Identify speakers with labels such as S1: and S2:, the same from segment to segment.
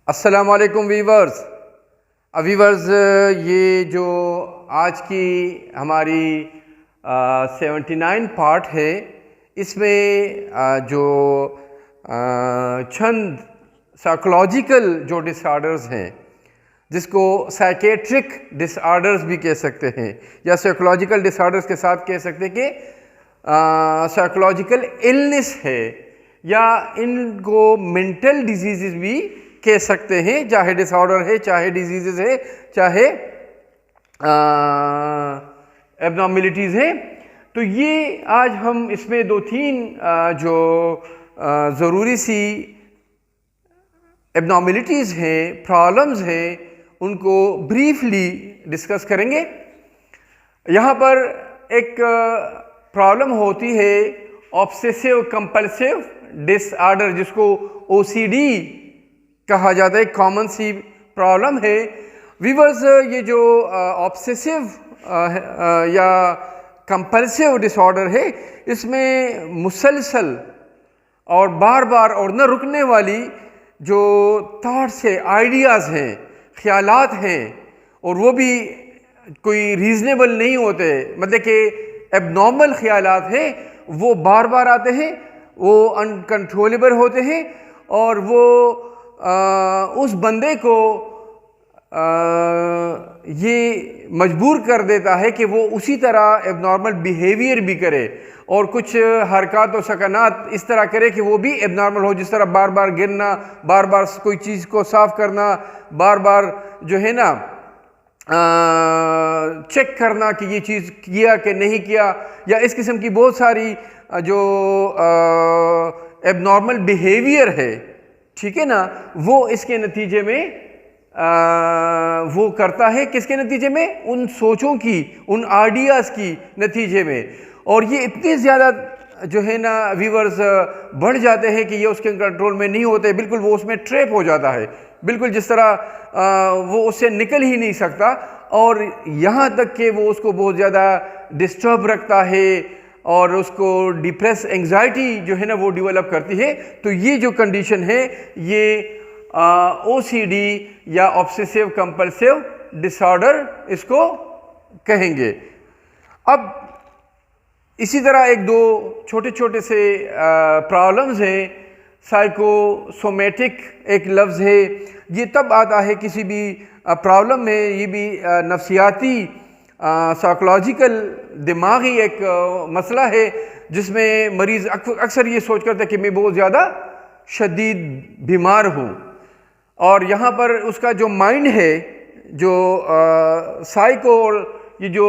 S1: अस्सलाम वालेकुम viewers. Viewers, ये जो आज की हमारी 79 पार्ट है, इसमें जो चंद साइकोलॉजिकल जो डिसऑर्डर्स हैं, जिसको साइकेट्रिक डिसऑर्डर्स भी कह सकते हैं या साइकोलॉजिकल डिसऑर्डर्स के साथ कह सकते हैं कि साइकोलॉजिकल इलनेस है या इनको मेंटल डिजीज़ भी कह सकते हैं, चाहे डिसऑर्डर है, चाहे डिजीज़ है, चाहे एबनॉर्मलिटीज़ है। तो ये आज हम इसमें दो तीन जो ज़रूरी सी एबनॉर्मलिटीज़ हैं, प्रॉब्लम्स हैं, उनको ब्रीफली डिस्कस करेंगे। यहाँ पर एक प्रॉब्लम होती है ऑब्सेसिव कंपल्सिव डिसऑर्डर, जिसको OCD कहा जाता है। कॉमन सी प्रॉब्लम है वीवर्स। ये जो ऑब्सेसिव या कंपल्सिव डिसऑर्डर है, इसमें मुसलसल और बार बार और न रुकने वाली जो थॉट्स है, आइडियाज़ हैं, ख्यालात हैं, और वो भी कोई रीज़नेबल नहीं होते, मतलब कि एबनॉर्मल ख्यालात हैं, वो बार बार आते हैं, वो अनकंट्रोलेबल होते हैं, और वो उस बंदे को ये मजबूर कर देता है कि वो उसी तरह एबनॉर्मल बिहेवियर भी करे और कुछ हरकत और सकनात इस तरह करे कि वो भी एबनॉर्मल हो, जिस तरह बार बार गिरना, बार बार कोई चीज़ को साफ करना, बार बार जो है ना चेक करना कि ये चीज़ किया कि नहीं किया, या इस किस्म की बहुत सारी जो एबनॉर्मल बिहेवियर है, ठीक है ना, वो इसके नतीजे में वो करता है। किसके नतीजे में? उन सोचों की, उन आइडियाज़ की नतीजे में। और ये इतने ज़्यादा जो है ना व्यूअर्स बढ़ जाते हैं कि ये उसके कंट्रोल में नहीं होते, बिल्कुल वो उसमें ट्रैप हो जाता है, बिल्कुल जिस तरह वो उससे निकल ही नहीं सकता, और यहाँ तक कि वो उसको बहुत ज़्यादा डिस्टर्ब रखता है और उसको डिप्रेस एंग्जाइटी जो है ना वो डेवलप करती है। तो ये जो कंडीशन है, ये OCD या ऑब्सेसिव कंपल्सिव डिसऑर्डर इसको कहेंगे। अब इसी तरह एक दो छोटे छोटे से प्रॉब्लम्स हैं। साइकोसोमेटिक एक लफ्ज़ है, ये तब आता है किसी भी प्रॉब्लम में, ये भी नफ्सियाती साइकोलॉजिकल दिमागी एक मसला है, जिसमें मरीज़ अक्सर ये सोच करता है कि मैं बहुत ज़्यादा शदीद बीमार हूँ, और यहाँ पर उसका जो माइंड है, जो साइको और ये जो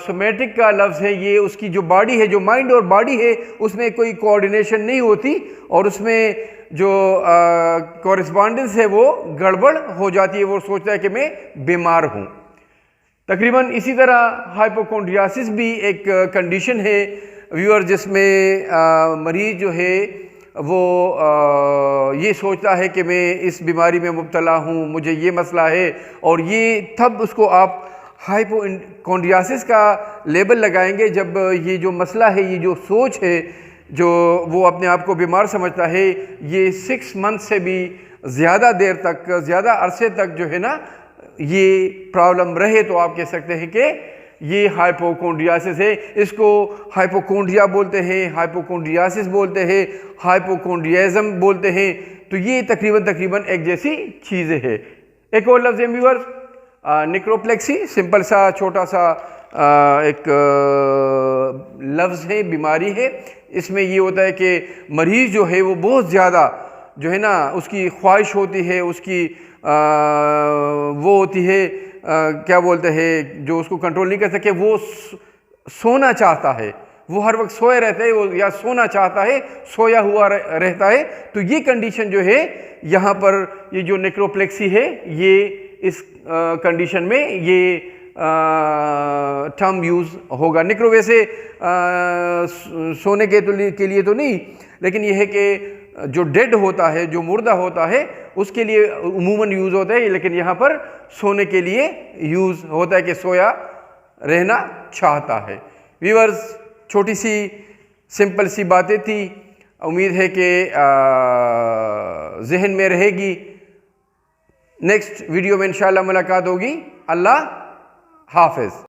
S1: सोमेटिक का लफ्ज़ है, ये उसकी जो बॉडी है, जो माइंड और बॉडी है, उसमें कोई कोऑर्डिनेशन नहीं होती, और उसमें जो कॉरेस्पॉन्डेंस है वो गड़बड़ हो जाती है। वो सोचता है कि मैं बीमार हूँ। तकरीबन इसी तरह हाइपोकोंड्रियासिस भी एक कंडीशन है व्यूअर, जिसमें मरीज़ जो है वो ये सोचता है कि मैं इस बीमारी में मुब्तला हूँ, मुझे ये मसला है, और ये तब उसको आप हाइपोकोंड्रियासिस का लेबल लगाएंगे जब ये जो मसला है, ये जो सोच है, जो वो अपने आप को बीमार समझता है, ये 6 मंथ से भी ज़्यादा देर तक, ज़्यादा अरसे तक जो है ना ये प्रॉब्लम रहे, तो आप कह सकते हैं कि ये हाइपोकोंड्रियासिस है। इसको हाइपोकोंड्रिया बोलते हैं, हाइपोकोंड्रियासिस बोलते हैं, हाइपोकोंड्रियाज़म बोलते हैं। तो ये तकरीबन एक जैसी चीज़ें हैं। एक और लफ्ज़ है व्यूअर्स, निक्रोप्लेक्सी, सिंपल सा छोटा सा एक लफ्ज़ है, बीमारी है। इसमें ये होता है कि मरीज़ जो है वो बहुत ज़्यादा जो है ना उसकी ख्वाहिश होती है, उसकी वो होती है क्या बोलते हैं, जो उसको कंट्रोल नहीं कर सके, वो सोना चाहता है, वो हर वक्त सोए रहता है, वो या सोना चाहता है, सोया हुआ रहता है। तो ये कंडीशन जो है, यहाँ पर ये जो निक्रोप्लेक्सी है, ये इस कंडीशन में ये टर्म यूज़ होगा। निक्रो वैसे सोने के लिए तो नहीं, लेकिन यह है कि जो डेड होता है, जो मुर्दा होता है, उसके लिए उमूमन यूज़ होता है, लेकिन यहाँ पर सोने के लिए यूज़ होता है कि सोया रहना चाहता है। व्यूअर्स, छोटी सी सिंपल सी बातें थी, उम्मीद है कि जहन में रहेगी। नेक्स्ट वीडियो में इंशाअल्लाह मुलाकात होगी। अल्लाह हाफिज़।